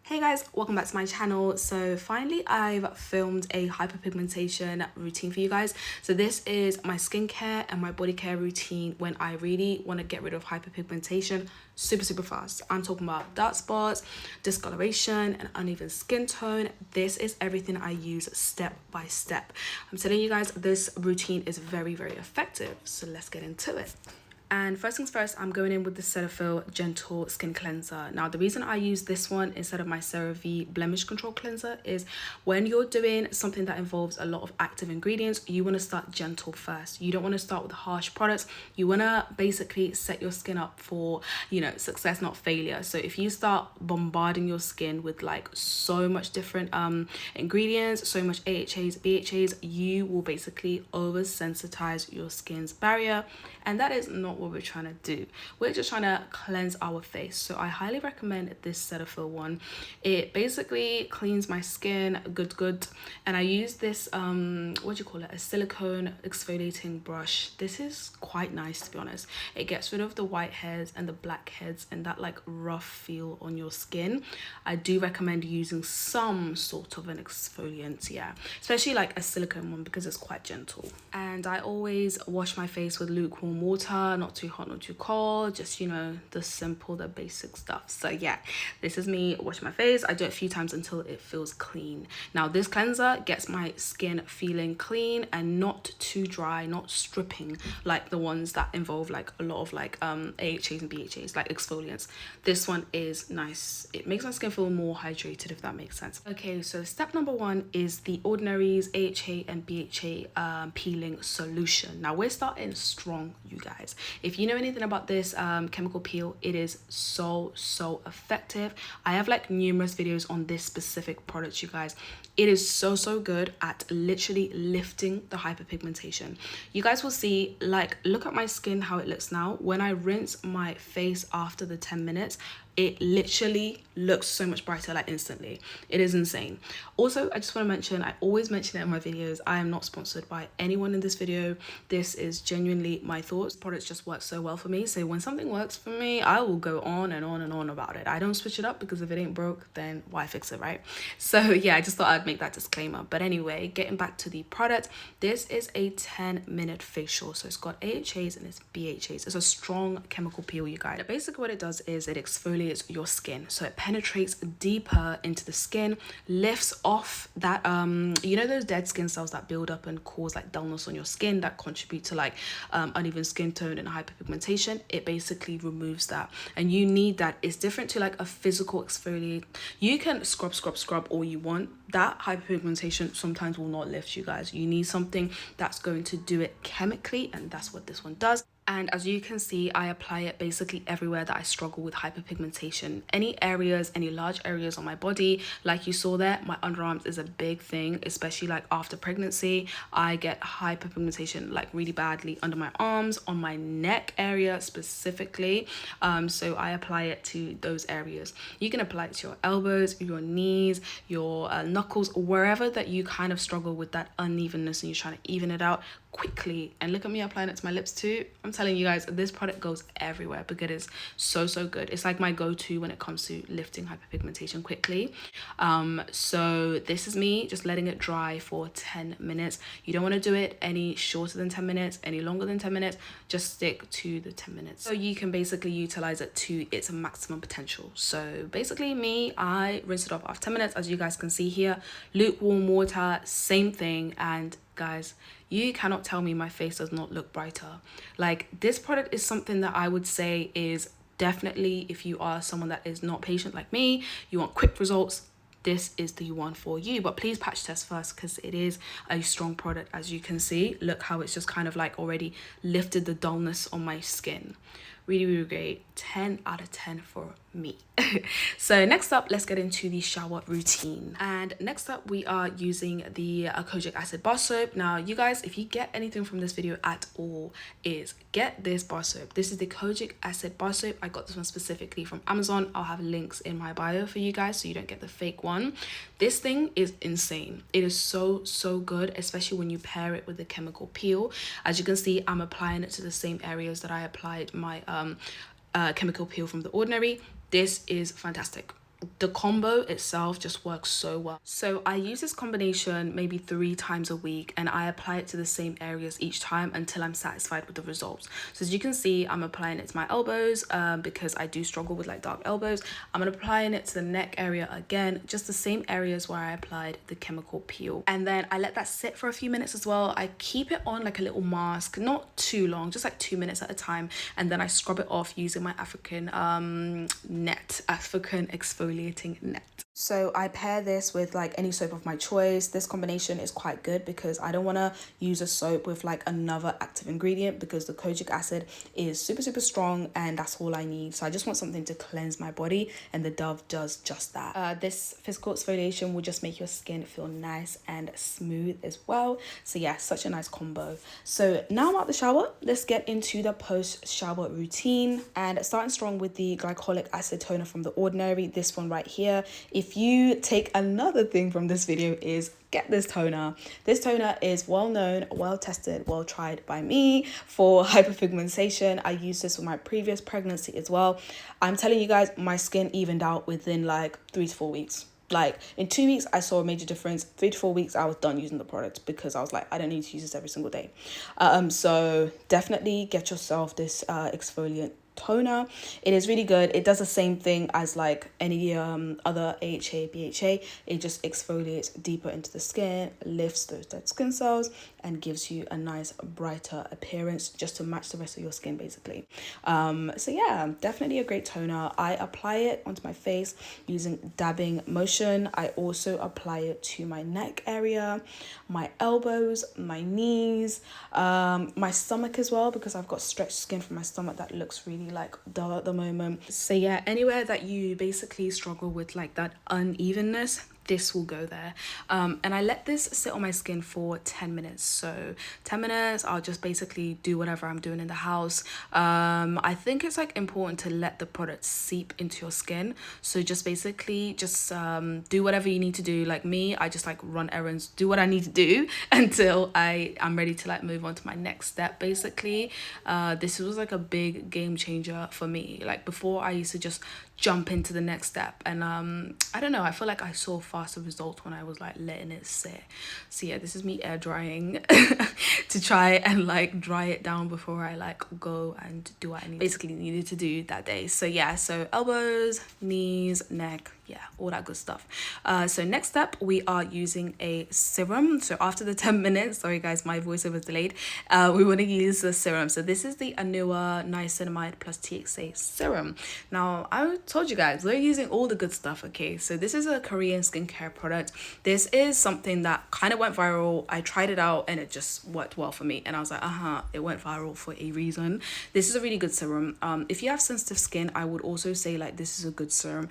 Hey guys, welcome back to my channel. So finally I've filmed a hyperpigmentation routine for you guys. So this is my skincare and my body care routine when I really want to get rid of hyperpigmentation super fast. I'm talking about dark spots, discoloration, and uneven skin tone. This is everything I use step by step. I'm telling you guys, this routine is very effective. So let's get into it. And first things first, I'm going in with the Cetaphil Gentle Skin Cleanser. Now, the reason I use this one instead of my CeraVe Blemish Control Cleanser is when you're doing something that involves a lot of active ingredients, you want to start gentle first. You don't want to start with harsh products. You want to basically set your skin up for, success, not failure. So if you start bombarding your skin with like so much different ingredients, so much AHAs, BHAs, you will basically oversensitize your skin's barrier. And that is not what we're trying to do. We're just trying to cleanse our face. So I highly recommend this Cetaphil one. It basically cleans my skin good. And I use this a silicone exfoliating brush. This is quite nice, to be honest. It gets rid of the white hairs and the black heads and that like rough feel on your skin. I do recommend using some sort of an exfoliant, especially like a silicone one because it's quite gentle. And I always wash my face with lukewarm water, not too hot, not too cold, just the basic stuff. So yeah, this is me washing my face. I do it a few times until it feels clean. Now this cleanser gets my skin feeling clean and not too dry, not stripping like the ones that involve like a lot of like AHAs and BHAs, like exfoliants. This one is nice. It makes my skin feel more hydrated, if that makes sense. Okay, so step number one is the Ordinary's AHA and BHA peeling solution. Now we're starting strong, you guys. If you know anything about this chemical peel, it is so effective. I have like numerous videos on this specific product, you guys. It is so good at literally lifting the hyperpigmentation. You guys will see, like, look at my skin, how it looks now. When I rinse my face after the 10 minutes, it literally looks so much brighter, like instantly. It is insane. Also, I just want to mention, I always mention it in my videos, I am not sponsored by anyone in this video. This is genuinely my thoughts. Products just work so well for me. So when something works for me, I will go on and on about it. I don't switch it up because if it ain't broke, then why fix it, right? So yeah, I just thought I'd make that disclaimer. But anyway, getting back to the product, this is a 10-minute facial. So it's got AHAs and it's BHAs. It's a strong chemical peel, you guys. Basically what it does is it exfoliates your skin, so it penetrates deeper into the skin, lifts off that those dead skin cells that build up and cause like dullness on your skin that contribute to like uneven skin tone and hyperpigmentation. It basically removes that, and you need that. It's different to like a physical exfoliate. You can scrub all you want. That hyperpigmentation sometimes will not lift, you guys. You need something that's going to do it chemically, and that's what this one does. And as you can see, I apply it basically everywhere that I struggle with hyperpigmentation. Any large areas on my body, like you saw there, my underarms is a big thing, especially like after pregnancy. I get hyperpigmentation like really badly under my arms, on my neck area specifically. So I apply it to those areas. You can apply it to your elbows, your knees, your knuckles, wherever that you kind of struggle with that unevenness and you're trying to even it out quickly. And look at me applying it to my lips too. I'm telling you guys, this product goes everywhere because it is so good. It's like my go-to when it comes to lifting hyperpigmentation quickly. So this is me just letting it dry for 10 minutes. You don't want to do it any shorter than 10 minutes, any longer than 10 minutes. Just stick to the 10 minutes so you can basically utilize it to its maximum potential. So basically I rinse it off after 10 minutes, as you guys can see here. Lukewarm water, same thing. And guys, you cannot tell me my face does not look brighter. Like, this product is something that I would say is definitely, if you are someone that is not patient like me, you want quick results, this is the one for you. But please patch test first because it is a strong product. As you can see, look how it's just kind of like already lifted the dullness on my skin. Really great. 10 out of 10 for me. So next up, let's get into the shower routine. And next up, we are using the kojic acid bar soap. Now you guys, if you get anything from this video at all, is get this bar soap. This is the kojic acid bar soap. I got this one specifically from Amazon. I'll have links in my bio for you guys so you don't get the fake one. This thing is insane. It is so good, especially when you pair it with the chemical peel. As you can see, I'm applying it to the same areas that I applied my chemical peel from The Ordinary. This is fantastic. the combo itself just works so well. So I use this combination maybe 3 times a week, and I apply it to the same areas each time until I'm satisfied with the results. So as you can see, I'm applying it to my elbows because I do struggle with like dark elbows. I'm applying it to the neck area again, just the same areas where I applied the chemical peel, and then I let that sit for a few minutes as well. I keep it on like a little mask, not too long, just like 2 minutes at a time, and then I scrub it off using my African exfoliating net. So I pair this with like any soap of my choice. This combination is quite good because I don't want to use a soap with like another active ingredient, because the kojic acid is super strong and that's all I need. So I just want something to cleanse my body, and the Dove does just that. This physical exfoliation will just make your skin feel nice and smooth as well. So yeah, such a nice combo. So now I'm out the shower. Let's get into the post shower routine, and starting strong with the Glycolic acid toner from The Ordinary, this one right here. If you take another thing from this video, is get this toner. This toner is well known, well tested, well tried by me for hyperpigmentation. I used this with my previous pregnancy as well. I'm telling you guys, my skin evened out within like 3 to 4 weeks. Like in 2 weeks I saw a major difference. 3 to 4 weeks I was done using the product, because I was like, I don't need to use this every single day. So definitely get yourself this exfoliant toner. It is really good. It does the same thing as like any other AHA, BHA. It just exfoliates deeper into the skin, lifts those dead skin cells, and gives you a nice brighter appearance, just to match the rest of your skin basically. So yeah, definitely a great toner. I apply it onto my face using dabbing motion. I also apply it to my neck area, my elbows, my knees, my stomach as well, because I've got stretched skin from my stomach that looks really like dull at the moment. So yeah, anywhere that you basically struggle with like that unevenness, this will go there. And I let this sit on my skin for 10 minutes. So 10 minutes, I'll just basically do whatever I'm doing in the house. I think it's like important to let the product seep into your skin. So just basically just do whatever you need to do. Like me, I just like run errands, do what I need to do until I'm ready to like move on to my next step basically. This was like a big game changer for me. Like before, I used to just jump into the next step, and I don't know, I feel like I saw faster results when I was like letting it sit. So yeah, this is me air drying to try and like dry it down before I like go and do what I basically needed to do that day. So yeah, so elbows, knees, neck, yeah, all that good stuff. So next step, we are using a serum. So after the 10 minutes, sorry guys, my voiceover was delayed, we want to use the serum. So this is the ANUA Niacinamide plus TXA serum. Now I told you guys, we're using all the good stuff. Okay, so this is a Korean skincare product. This is something that kind of went viral. I tried it out and it just worked well for me, and I was like, it went viral for a reason. This is a really good serum. If you have sensitive skin, I would also say like this is a good serum.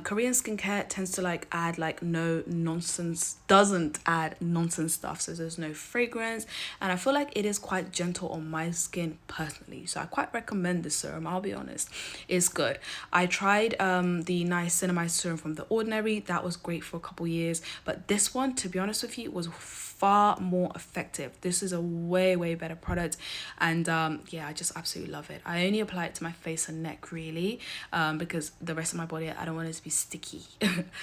Korean skincare tends to like add like no nonsense, doesn't add nonsense stuff, so there's no fragrance, and I feel like it is quite gentle on my skin personally. So I quite recommend this serum, I'll be honest. It's good. I tried the Niacinamide serum from The Ordinary. That was great for a couple years, but this one, to be honest with you, was far more effective. This is a way better product, and yeah, I just absolutely love it. I only apply it to my face and neck really, because the rest of my body, I don't want it to be sticky.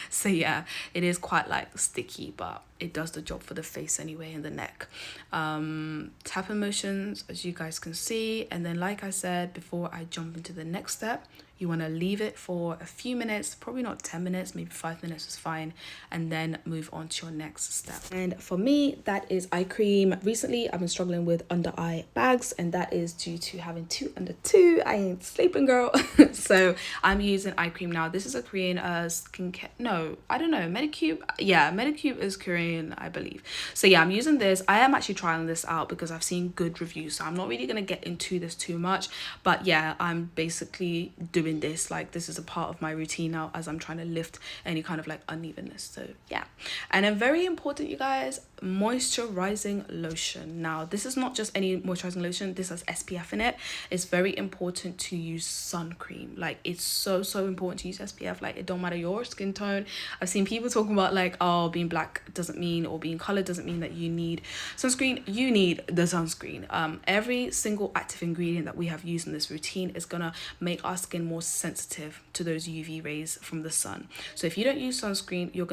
So yeah, it is quite like sticky, but it does the job for the face anyway, and the neck. Tapping motions, as you guys can see, and then like I said before, I jump into the next step. You want to leave it for a few minutes, probably not 10 minutes, maybe 5 minutes is fine, and then move on to your next step. And for me, that is eye cream. Recently, I've been struggling with under eye bags, and that is due to having 2 under 2. I ain't sleeping, girl. So I'm using eye cream now. This is a Korean skincare. No, I don't know. Medicube. Yeah, Medicube is Korean, I believe. So yeah, I'm using this. I am actually trying this out because I've seen good reviews. So I'm not really going to get into this too much. But yeah, I'm basically doing this. Like, this is a part of my routine now as I'm trying to lift any kind of like unevenness. So yeah. And then very important, you guys, moisturizing lotion. Now, this is not just any moisturizing lotion. This has SPF in it. It's very important to use sun cream. Like, it's so important to use SPF. Like, it don't matter your skin tone. I've seen people talking about like, oh, being black doesn't mean, or being colored doesn't mean that you need sunscreen. You need the sunscreen. Every single active ingredient that we have used in this routine is gonna make our skin more more sensitive to those UV rays from the sun. So if you don't use sunscreen, you're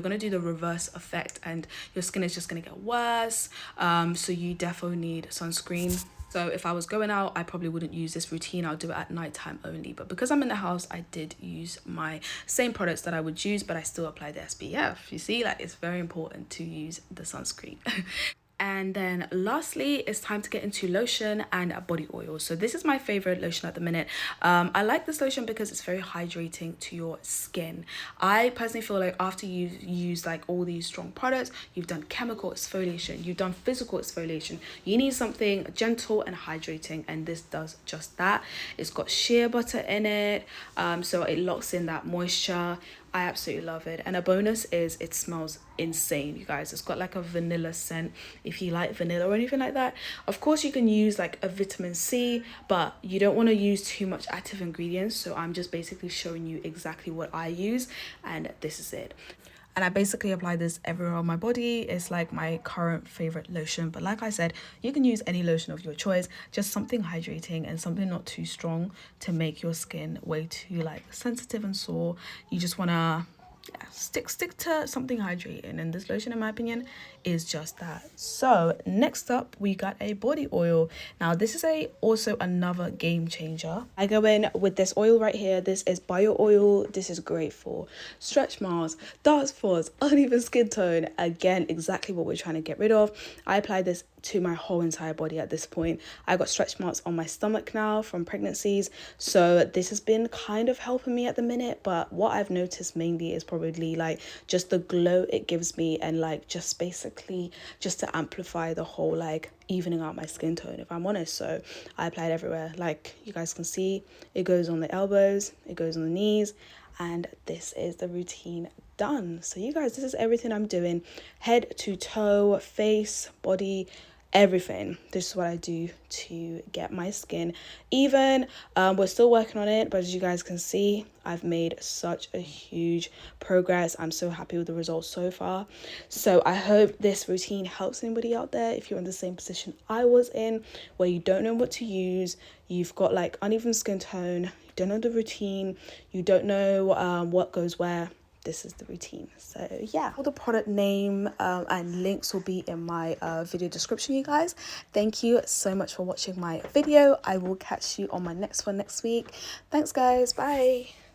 gonna do the reverse effect, and your skin is just gonna get worse. So you definitely need sunscreen. So if I was going out, I probably wouldn't use this routine. I'll do it at nighttime only. But because I'm in the house, I did use my same products that I would use, but I still apply the SPF. You see, like, it's very important to use the sunscreen. And then lastly, it's time to get into lotion and body oil. So this is my favorite lotion at the minute. I like this lotion because it's very hydrating to your skin. I personally feel like after you've used like all these strong products, you've done chemical exfoliation, you've done physical exfoliation, you need something gentle and hydrating, and this does just that. It's got shea butter in it, so it locks in that moisture. I absolutely love it. And a bonus is it smells insane, you guys. It's got like a vanilla scent if you like vanilla or anything like that. Of course, you can use like a vitamin C, but you don't want to use too much active ingredients. So I'm just basically showing you exactly what I use, and this is it. And I basically apply this everywhere on my body. It's like my current favorite lotion. But like I said, you can use any lotion of your choice, just something hydrating and something not too strong to make your skin way too like sensitive and sore. You just want to stick to something hydrating, and this lotion, in my opinion, is just that. So next up, we got a body oil. Now this is also another game changer. I go in with this oil right here. This is bio oil. This is great for stretch marks, dark spots, uneven skin tone. Again, exactly what we're trying to get rid of. I apply this to my whole entire body at this point. I got stretch marks on my stomach now from pregnancies, so this has been kind of helping me at the minute. But what I've noticed mainly is probably like just the glow it gives me, and like just basically just to amplify the whole like evening out my skin tone, if I'm honest. So I apply it everywhere. Like you guys can see, it goes on the elbows, it goes on the knees, and this is the routine done. So you guys, this is everything I'm doing, head to toe, face, body, everything. This is what I do to get my skin even. We're still working on it, but as you guys can see, I've made such a huge progress. I'm so happy with the results so far. So I hope this routine helps anybody out there if you're in the same position I was in, where you don't know what to use, you've got like uneven skin tone, you don't know the routine, you don't know what goes where. This is the routine. So yeah, all the product name and links will be in my video description, you guys. Thank you so much for watching my video. I will catch you on my next one next week. Thanks guys, bye.